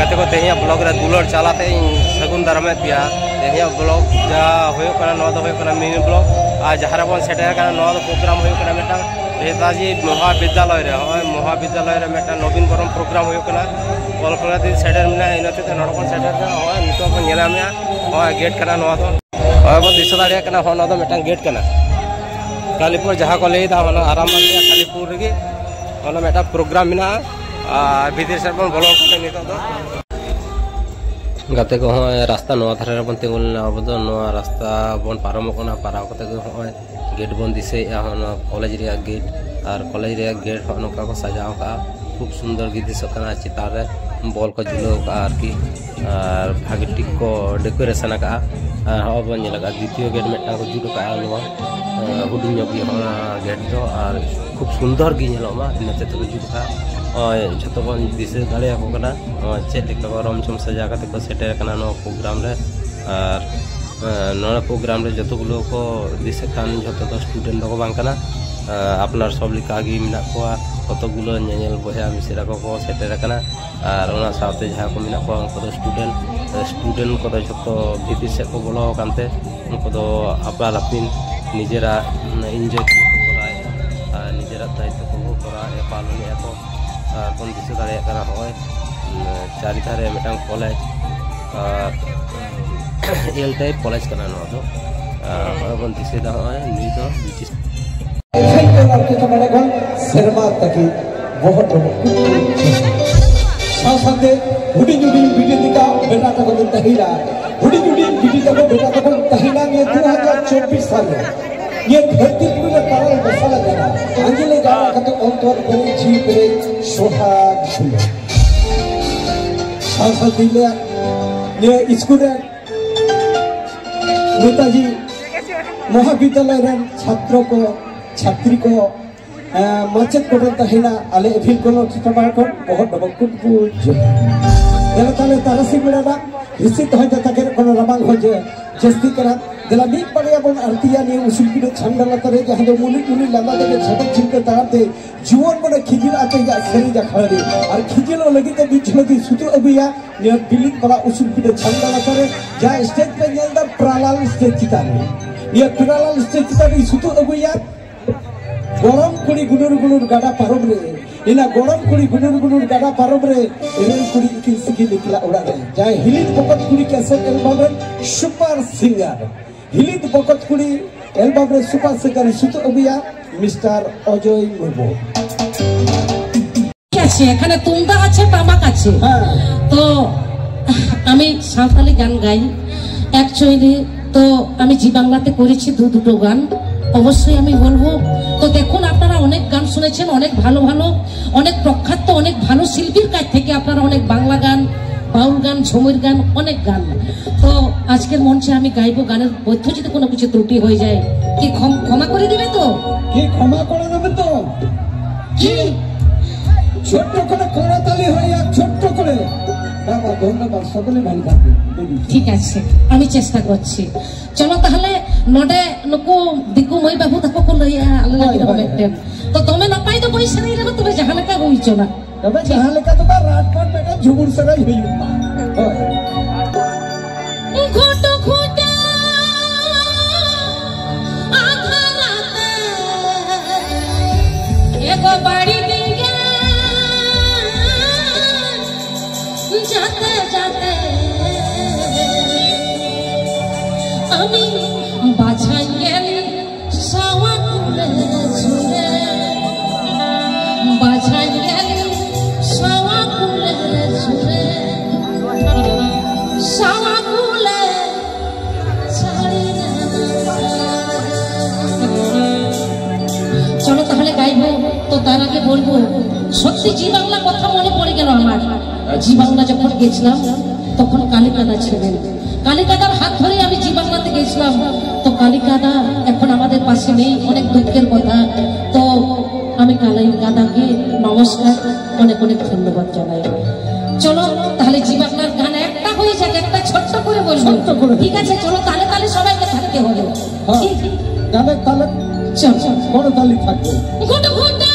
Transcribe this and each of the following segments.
गाते को तेहिया ब्लॉग रे दुलर चलाते सगुन दारामे पिया तेहिया ब्लॉग जा होयो कना नवा दो होयो कना मिनी ब्लॉग आ जहारा बन सेटर कना नवा प्रोग्राम होयो कना मेटा नेताजी महाविद्यालय रे मेटा नवीन बरम प्रोग्राम होयो कना कल्पना दी सेटर मिना इनते ते नडकोन सेटर होय नितो को नेला मिया होय गेट कना नवा दो होय बो दिस दाड़िया कना हो नवा दो मेटा गेट कना कालीपुर जहां को लेदा होना आराम मालिया कालीपुर रे होना मेटा प्रोग्राम मिना विदेश से बन बोलो को नितो दो गाते को रास्ता नवा धारे बन तेगुल अब दो नवा रास्ता बन पारम कोना पाराव कते को गेट बन दिसे कॉलेज रे गेट और कॉलेज रे गेट नका को सजाव का खूब सुंदर गे दिसकना चितार रे बॉल को झुलो का आरकी और भागे टिक को डेकोरेशन का अब बन लगा द्वितीय गेट मेटा को जुड़ का नवा हुडिंग भी गेट दो और खूब सुंदर गे नेलोमा इनते तो जुड़ का जो बन दिसे दाड़े को कना चेक को रमचम सजा करते को सेटर कना नो प्रोग्राम रे और नोना प्रोग्राम रे जतो गुलो को दिसे खान जतो तो स्टूडेंट को बांग कना अपनार सब लिका गी मिना को कत गुलो नेनेल बया मिसरा को सेटर कना और ओना साथे जहा को मिना को उनको स्टूडेंट को जतो विदेश से को बोलो कानते उनको तो अपना लपिन निजेरा एंजॉय को कराय निजेरा दायित्व को कराय पालन को बन दिसे दाड़े कना होय चारि धारे मेटांग कॉलेज एल टाइप कॉलेज कना नो दो बन दिसे दा होय नी दो ब्रिटिश के कमरे को शर्मा तकी बहुत साथे हुडी जुडी बीटी का बेटा तक को तहिला हुडी जुडी बीटी तक को बेटा तक को तहिला ये 2024 साल ये धरती पूरे पारल बसाला जाना अंजलि गाना कतो अंतर करे जी करे सोहाग सुनो साथ दिले ये स्कूल नेताजी महाविद्यालय रे छात्र को छात्री को माचेत को तहिना आले एफिल को छटबार को बहुत बहुत पूज्य देला ताले तारसी बेड़ा हिसित हो जाता के कोनो रबांग हो जे जस्ती करा देला नी पड़े अपन आरतिया ने उसिलपीडे छंडला करे जहां दो मुली मुली लंबा दे छटक छिनके तारते जीवन बने खिजिल आते जा सरी जा खड़ी और खिजिलो लगी के बीच लगी सुतु अबिया ने बिलित बड़ा उसिलपीडे छंडला करे जा स्टेज पे नेलदा प्रालाल स्टेज चितारे ये प्रालाल स्टेज चितारे सुतु अबिया गरम कुड़ी गुनुर गुनुर गाडा पारम रे इना गरम कुड़ी गुनुर गुनुर गाडा पारम रे एरेन कुड़ी की सिगी निकला उड़ा रे जाय हिलित बकत कुड़ी कैसेट एल्बम रे सुपर सिंगर हिलित बकत कुड़ी एल्बम रे सुपर सिंगर सुतो अबिया मिस्टर अजय मुर्मू আছে এখানে তুমদা আছে তামাক আছে তো আমি সাঁওতালি গান গাই অ্যাকচুয়ালি তো আমি জি বাংলাতে করেছি দুটো গান অবশ্যই আমি বলবো তো দেখুন আপনারা অনেক গান শুনেছেন অনেক ভালো ভালো অনেক প্রখ্যাত অনেক ভালো শিল্পীর কাছ থেকে আপনারা অনেক বাংলা গান বাউল গান ঝুমুর গান অনেক গান তো আজকের মঞ্চে আমি গাইবো গানের মধ্যে যদি কোনো কিছু ত্রুটি হয়ে যায় কি ক্ষমা করে দিবে তো কি ক্ষমা করে দেবে তো কি ছোট করে করতালি হইয়া ছোট করে বাবা ধন্যবাদ সকলে ভালো থাকবে ঠিক আছে আমি চেষ্টা করছি চলো তাহলে নডে নুকু দিকু মই বাবু তাকো কো লইয়া আল্লাহ লাগি তো তুমি না পাই তো পয়সা নাই রে তুমি জাহালেকা হইছো না তবে জাহালেকা তো রাতপাট বেটা ঝুমুর সরাই হইল ঘট ঘটা আধা রাতে এগো বাড়ি দিকে जाते जाते আমি বাছাই গেলি সাওয়া কুলে ঝুরে বাছাই গেলি সাওয়া কুলে ঝুরে সাওয়া কুলে ছাড়ি চলো তাহলে গাইবো তো তার আগে বলবো সত্যি জি বাংলা কথা মনে পড়ে গেল আমার জি বাংলা যখন গেছিলাম তখন কালিকাদা ছিলেন কালিকাদার হাত ধরে আমি জি বাংলাতে গেছিলাম তো কালিকাদা এখন আমাদের পাশে নেই অনেক দুঃখের কথা তো আমি কালিকাদাকে নমস্কার অনেক অনেক ধন্যবাদ জানাই চলো তাহলে জি বাংলার গান একটা হয়ে যাক একটা ছোট্ট করে বলবো ঠিক আছে চলো তালে তালে সবাইকে থাকতে হবে গানের তালে চল বড় তালি থাকবে ঘুট ঘুটা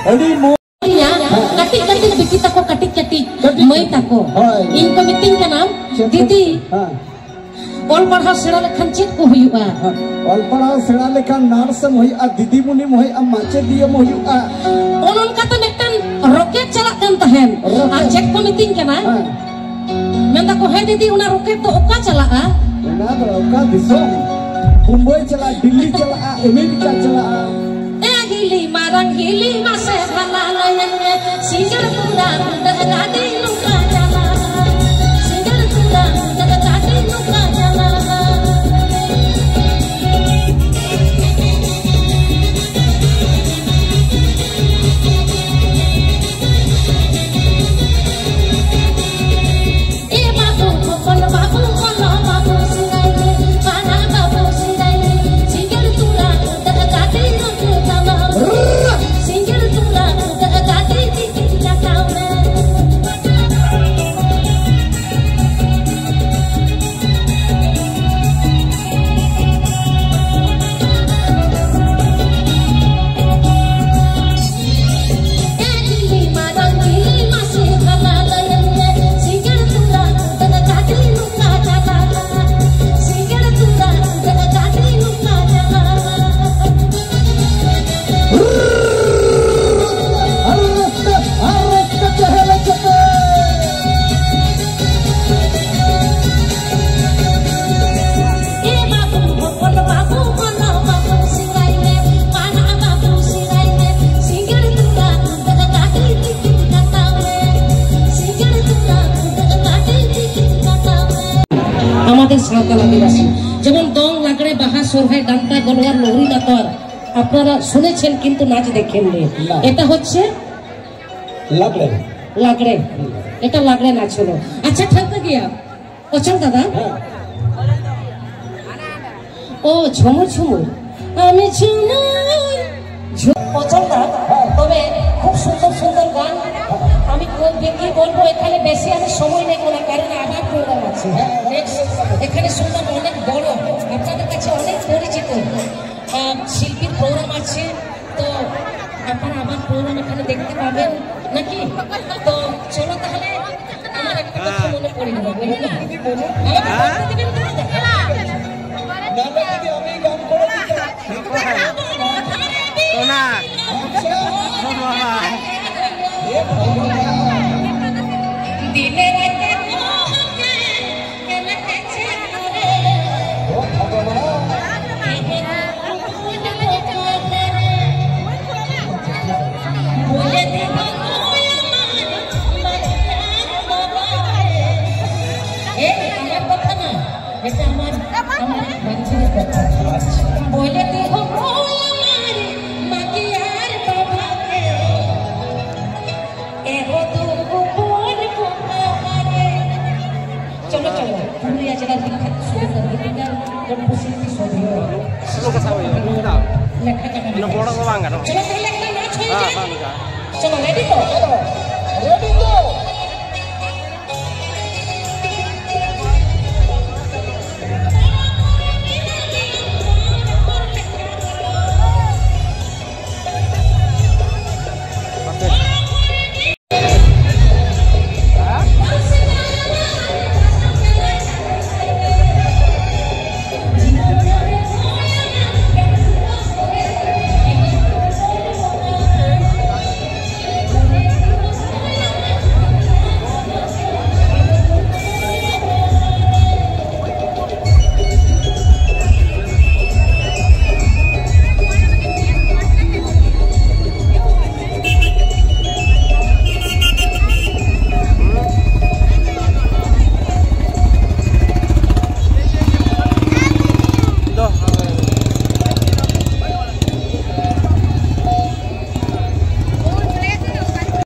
अड़ी मो कटिक कटिक बिकी तको कटिक कटिक मई तको हाय। इनको मीटिंग का नाम दीदी हाँ ऑल पढ़ा सेड़ा लेखन चेक को हुआ ऑल पढ़ा सेड़ा लेखन नर्सम हुआ दीदी मुनि हुआ माचे दियम हुआ उनका तो मिटन रॉकेट चला कन तहन आ चेक को मीटिंग का ना मेंदा को है दीदी उना रॉकेट तो ओका चला ना तो ओका दिसो मुंबई चला दिल्ली चला अमेरिका चला हिली मारंग हिली मासे भला लयन सिंगर तुरा गाड़ी लुका जाला सिंगर तुरा गाड़ी लुका जाला ए बाबू कोन बाबू सिंगाई पाना बाबू सिंगाई सिंगर तुरा गाड़ी लुका जाला सिंगर तुरा गाड़ी लुका जाला আমাদের সাঁওতাল আদিবাসী যেমন দং লাগড়ে বাহা সোরহাই ডান্তা গলওয়ার লোহরি নাতর আপনারা শুনেছেন কিন্তু নাচ দেখেননি এটা হচ্ছে লাগলে লাগড়ে এটা লাগড়ে নাচ হলো আচ্ছা ঠান্তা গিয়া অচল দাদা ও ঝুমুর ঝুমুর আমি ঝুমুর অচল দাদা তবে খুব সুন্দর সুন্দর গান আমি দেখি বলবো এখানে বেশি আমি সময় নেব না কারণ আবার প্রোগ্রাম আছে এখানে শুনলাম অনেক বড় আপনাদের কাছে অনেক পরিচিত শিল্পীর প্রোগ্রাম আছে তো আপনারা আবার প্রোগ্রাম এখানে দেখতে পাবেন নাকি তো চলো তাহলে আমার একটা কথা মনে পড়ে গেল বলুন না আমাকে দিবেন তো আমি গান করে না দিনে রাতে बोले देखो मगियार बाबा के एगो दू बोल पुकारे चलो चलो पूरी जगह दिखत सुंदर दिखता जब खुशी की सोधी हो लोग का सावे ना लेखा का ना बड़ा बांगा चलो चलो लेखा ना छोड़ हां हां चलो रेडी तो